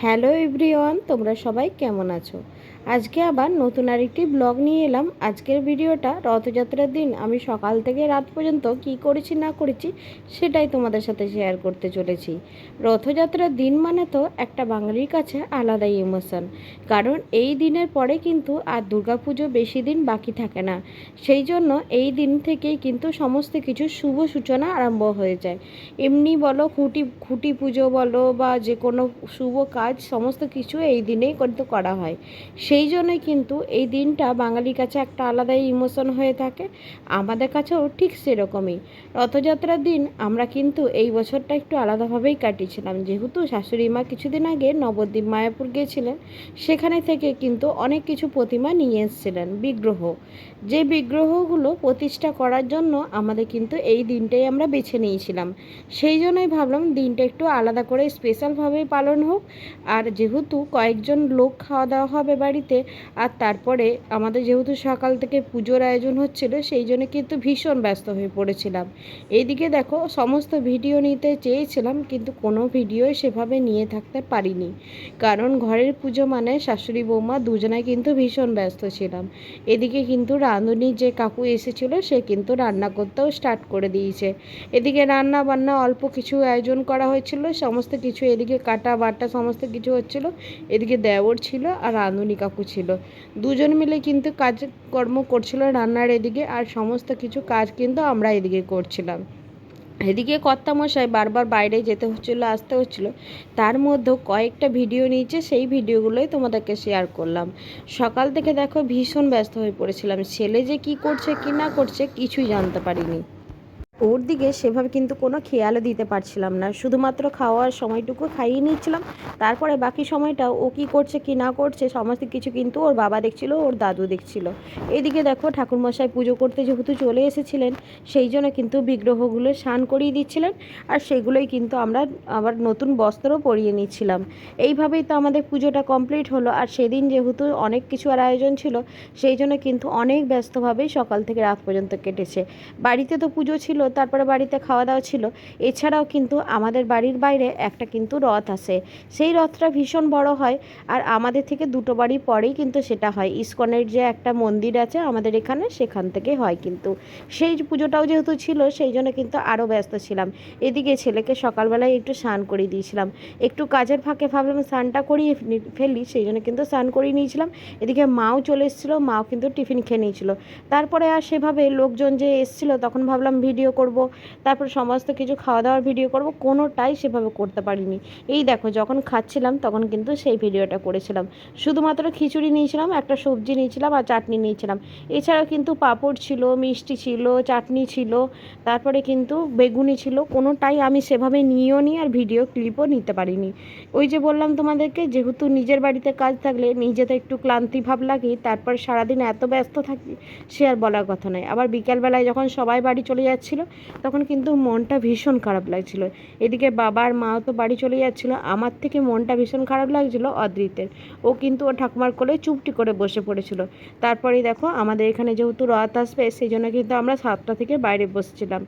Hello everyone, তোমরা সবাই কেমন আছো? আজকে আবার নতুন আরেকটি ব্লগ নিয়ে এলাম। আজকের ভিডিওটা রথযাত্রার দিন আমি সকাল থেকে রাত পর্যন্ত কি করেছি না করেছি সেটাই তোমাদের সাথে শেয়ার করতে চলেছি। রথযাত্রার দিন মানে তো একটা বাঙালির কাছে আলাদাই ইমোশন, কারণ এই দিনের পরে কিন্তু আর দুর্গাপুজো বেশি দিন বাকি থাকে না। সেই জন্য এই দিন থেকেই কিন্তু সমস্ত কিছু শুভ সূচনা আরম্ভ হয়ে যায়। এমনি বলো, খুঁটি খুঁটি পুজো বলো বা যে কোনো শুভ কাজ সমস্ত কিছু এই দিনেই কিন্তু করা হয়। সেই জন্যই কিন্তু এই দিনটা বাঙালির কাছে একটা আলাদাই ইমোশন হয়ে থাকে। আমাদের কাছেও ঠিক সেরকমই। রথযাত্রার দিন আমরা কিন্তু এই বছরটা একটু আলাদাভাবেই কাটিয়েছিলাম, যেহেতু শাশুড়ি মা কিছুদিন আগে নবদ্বীপ মায়াপুর গিয়েছিলেন। সেখানে থেকে কিন্তু অনেক কিছু প্রতিমা নিয়ে এসেছিলেন, বিগ্রহ। যে বিগ্রহগুলো প্রতিষ্ঠা করার জন্য আমাদের কিন্তু এই দিনটাই আমরা বেছে নিয়েছিলাম। সেই জন্যই ভাবলাম দিনটা একটু আলাদা করে স্পেশালভাবে পালন হোক। আর যেহেতু কয়েকজন লোক খাওয়া দাওয়া হবে বাড়িতে, আর তারপরে আমাদের যেহেতু সকাল থেকে পুজোর আয়োজন হচ্ছিল, সেই জন্য কিন্তু ভীষণ ব্যস্ত হয়ে পড়েছিলাম। এইদিকে দেখো, সমস্ত ভিডিও নিতে চেয়েছিলাম কিন্তু কোনো ভিডিওই সেভাবে নিয়ে থাকতে পারিনি, কারণ ঘরের পুজো মানে শাশুড়ি বৌমা দুজনাই কিন্তু ভীষণ ব্যস্ত ছিলাম। এদিকে কিন্তু রাঁধুনি যে কাকু এসেছিল সে কিন্তু রান্না করতেও স্টার্ট করে দিয়েছে। এদিকে রান্না বান্না অল্প কিছু আয়োজন করা হয়েছিল, সমস্ত কিছু এদিকে কাটা বাটা সমস্ত কিছু হচ্ছিল। এদিকে দেওর ছিল আর রাঁধুনি কাকু ছিল, দুজন মিলে কিন্তু কাজকর্ম করছিল রান্নার এদিকে, আর সমস্ত কিছু কাজ কিন্তু আমরা এদিকে করছিলাম। এদিকে কর্তামশাই বারবার বাইরে যেতে হচ্ছিলো, আসতে হচ্ছিলো। তার মধ্যেও কয়েকটা ভিডিও নিয়েছে, সেই ভিডিওগুলোই তোমাদেরকে শেয়ার করলাম। সকাল থেকে দেখো ভীষণ ব্যস্ত হয়ে পড়েছিলাম, ছেলে যে কি করছে কি না করছে কিছুই জানতে পারিনি। ওর দিকে সেভাবে কিন্তু কোনো খেয়ালও দিতে পারছিলাম না, শুধুমাত্র খাওয়ার সময়টুকু খাইয়ে নিচ্ছিলাম। তারপরে বাকি সময়টা ও কী করছে কি না করছে সমস্ত কিছু কিন্তু ওর বাবা দেখছিল, ওর দাদু দেখছিল। এদিকে দেখো ঠাকুরমশাই পুজো করতে যেহেতু চলে এসেছিলেন, সেই জন্য কিন্তু বিগ্রহগুলো স্নান করিয়ে দিচ্ছিলেন, আর সেগুলোই কিন্তু আমরা আবার নতুন বস্ত্রও পরিয়ে নিচ্ছিলাম। এইভাবেই তো আমাদের পুজোটা কমপ্লিট হলো। আর সেদিন যেহেতু অনেক কিছু আর আয়োজন ছিল, সেই জন্য কিন্তু অনেক ব্যস্তভাবেই সকাল থেকে রাত পর্যন্ত কেটেছে। বাড়িতে তো পুজো ছিল, তারপরে বাড়িতে খাওয়া দাওয়া ছিল। এছাড়াও কিন্তু আমাদের বাড়ির বাইরে একটা কিন্তু রথ আসে, সেই রথটা ভীষণ বড় হয়। আর আমাদের থেকে দুটো বাড়ি পরেই কিন্তু সেটা হয়, ইস্কনের যে একটা মন্দির আছে আমাদের এখানে, সেখান থেকে হয় কিন্তু। সেই পুজোটাও যেহেতু ছিল, সেই জন্য কিন্তু আরও ব্যস্ত ছিলাম। এদিকে ছেলেকে সকালবেলায় একটু স্নান করিয়ে দিয়েছিলাম, একটু কাজের ফাঁকে ভাবলাম স্নানটা করিয়ে ফেলি, সেই জন্য কিন্তু স্নান করিয়ে নিয়েছিলাম। এদিকে মাও চলে এসেছিলো, মাও কিন্তু টিফিন খেয়ে নিয়েছিল। তারপরে আর সেভাবে লোকজন যে এসেছিলো তখন ভাবলাম ভিডিও করব, তারপর সমস্ত কিছু খাওয়া দাওয়ার ভিডিও করব, কোনোটাই সেভাবে করতে পারিনি। এই দেখো, যখন খাচ্ছিলাম তখন কিন্তু সেই ভিডিওটা করেছিলাম। শুধুমাত্র খিচুড়ি নিয়েছিলাম, একটা সবজি নিয়েছিলাম আর চাটনি নিয়েছিলাম। এছাড়াও কিন্তু পাঁপড় ছিল, মিষ্টি ছিল, চাটনি ছিল, তারপরে কিন্তু বেগুনি ছিল। কোনোটাই আমি সেভাবে নিয়েও নি আর ভিডিও ক্লিপও নিতে পারিনি। ওই যে বললাম তোমাদেরকে, যেহেতু নিজের বাড়িতে কাজ থাকলে নিজেতে একটু ক্লান্তি ভাব লাগে, তারপর সারাদিন এত ব্যস্ত থাকি সে আর বলার কথা নয়। আবার বিকালবেলায় যখন সবাই বাড়ি চলে যাচ্ছিল, তখন কিন্তু মনটা ভীষণ খারাপ লাগছিল। এদিকে বাবার মাও তো বাড়ি চলে যাচ্ছিল, আমার থেকে মনটা ভীষণ খারাপ লাগছিল অদ্রিতের। ও কিন্তু ও ঠাকুমার কোলে চুপটি করে বসে পড়েছিল। তারপরেই দেখো, আমাদের এখানে যেহেতু রথ আসবে, সেই জন্য কিন্তু আমরা 7টা থেকে বাইরে বসছিলাম।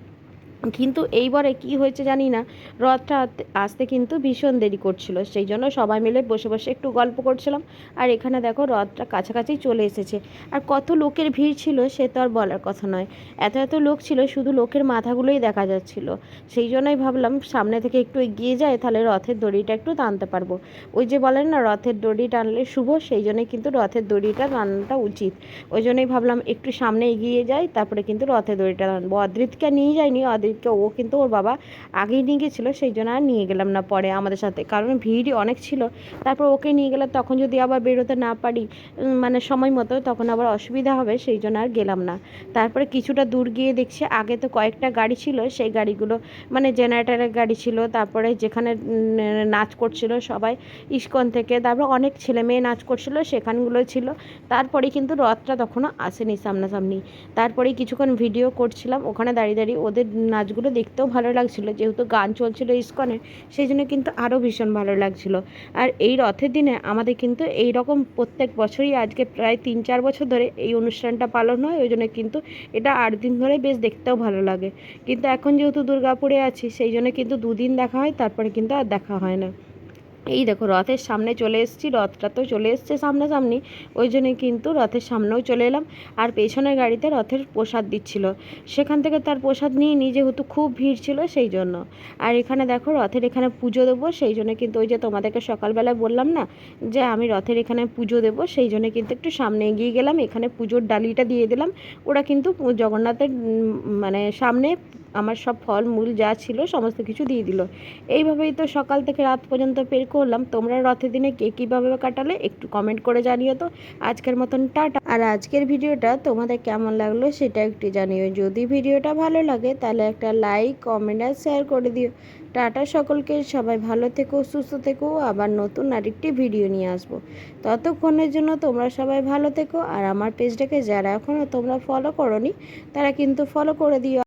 কিন্তু এইবারে কি হয়েছে জানি না, রথটা আসতে কিন্তু ভীষণ দেরি করছিল, সেই জন্য সবাই মিলে বসে বসে একটু গল্প করছিলাম। আর এখানে দেখো রথটা কাছাকাছি চলে এসেছে, আর কত লোকের ভিড় ছিল সে তো আর বলার কথা নয়। এত এত লোক ছিল, শুধু লোকের মাথাগুলোই দেখা যাচ্ছিল। সেই জন্যই ভাবলাম সামনে থেকে একটু এগিয়ে যায়, তাহলে রথের দড়িটা একটু টানতে পারবো। ওই যে বলেন না, রথের দড়ি টানলে শুভ, সেই জন্যই কিন্তু রথের দড়িটা টানাটা উচিত। ওই জন্যই ভাবলাম একটু সামনে এগিয়ে যাই, তারপরে কিন্তু রথের দড়িটা টানবো। অদ্রিতকে নিয়ে যায়নি, অদ্রিতকে ও কিন্তু ওর বাবা আগেই নিয়ে গেছিলো, সেই জন্য আর নিয়ে গেলাম না পরে আমাদের সাথে, কারণ ভিড়ই অনেক ছিল। তারপর ওকে নিয়ে গেলে তখন যদি আবার বেরোতে না পারি মানে সময় মতো, তখন আবার অসুবিধা হবে, সেই জন্য আর গেলাম না। তারপরে কিছুটা দূর গিয়ে দেখছি আগে তো কয়েকটা গাড়ি ছিল, সেই গাড়িগুলো মানে জেনারেটারের গাড়ি ছিল, তারপরে যেখানে নাচ করছিল সবাই ইস্কন থেকে, তারপর অনেক ছেলে মেয়ে নাচ করছিল সেখানগুলো ছিল। তারপরে কিন্তু রথটা তখনও আসেনি সামনাসামনি। তারপরে কিছুক্ষণ ভিডিও করছিলাম ওখানে দাঁড়িয়ে দাঁড়িয়ে, ওদের নাচগুলো দেখতেও ভালো লাগছিলো, যেহেতু গান চলছিল ইস্কনের, সেই জন্য কিন্তু আরও ভীষণ ভালো লাগছিলো। আর এই রথের দিনে আমাদের কিন্তু এই রকম প্রত্যেক বছরই, আজকে প্রায় 3-4 বছর ধরে এই অনুষ্ঠানটা পালন হয়, ওই জন্য কিন্তু এটা 8 দিন ধরে বেশ দেখতেও ভালো লাগে। কিন্তু এখন যেহেতু দুর্গাপুরে আছি, সেই জন্য কিন্তু 2 দিন দেখা হয়, তারপরে কিন্তু আর দেখা হয় না। এই দেখো রথের সামনে চলে এসেছি, রথটা তো চলে এসছে সামনাসামনি, ওই জন্যই কিন্তু রথের সামনেও চলে এলাম। আর পেছনের গাড়িতে রথের প্রসাদ দিচ্ছিল, সেখান থেকে তার প্রসাদ নিয়ে নিই, যেহেতু খুব ভিড় ছিল সেই জন্য। আর এখানে দেখো রথের এখানে পুজো দেবো, সেই জন্য কিন্তু ওই যে তোমাদেরকে সকালবেলায় বললাম না যে আমি রথের এখানে পুজো দেবো, সেই জন্য কিন্তু একটু সামনে এগিয়ে গেলাম। এখানে পুজোর ডালিটা দিয়ে দিলাম। ওরা কিন্তু জগন্নাথের মানে সামনে আমার সব ফল মূল যা ছিল সমস্ত কিছু দিয়ে দিল। এইভাবেই তো সকাল থেকে রাত পর্যন্ত বের করলাম। তোমরা রথের দিনে কে কীভাবে কাটালে একটু কমেন্ট করে জানিও তো। আজকের মতন টাটা। আর আজকের ভিডিওটা তোমাদের কেমন লাগলো সেটা একটু জানিও। যদি ভিডিওটা ভালো লাগে তাহলে একটা লাইক, কমেন্ট আর শেয়ার করে দিও। টাটা সকলকে, সবাই ভালো থেকো, সুস্থ থেকো। আবার নতুন আরেকটি ভিডিও নিয়ে আসবো। ততক্ষণের জন্য তোমরা সবাই ভালো থেকো। আর আমার পেজটাকে যারা এখনও তোমরা ফলো করোনি তারা কিন্তু ফলো করে দিও।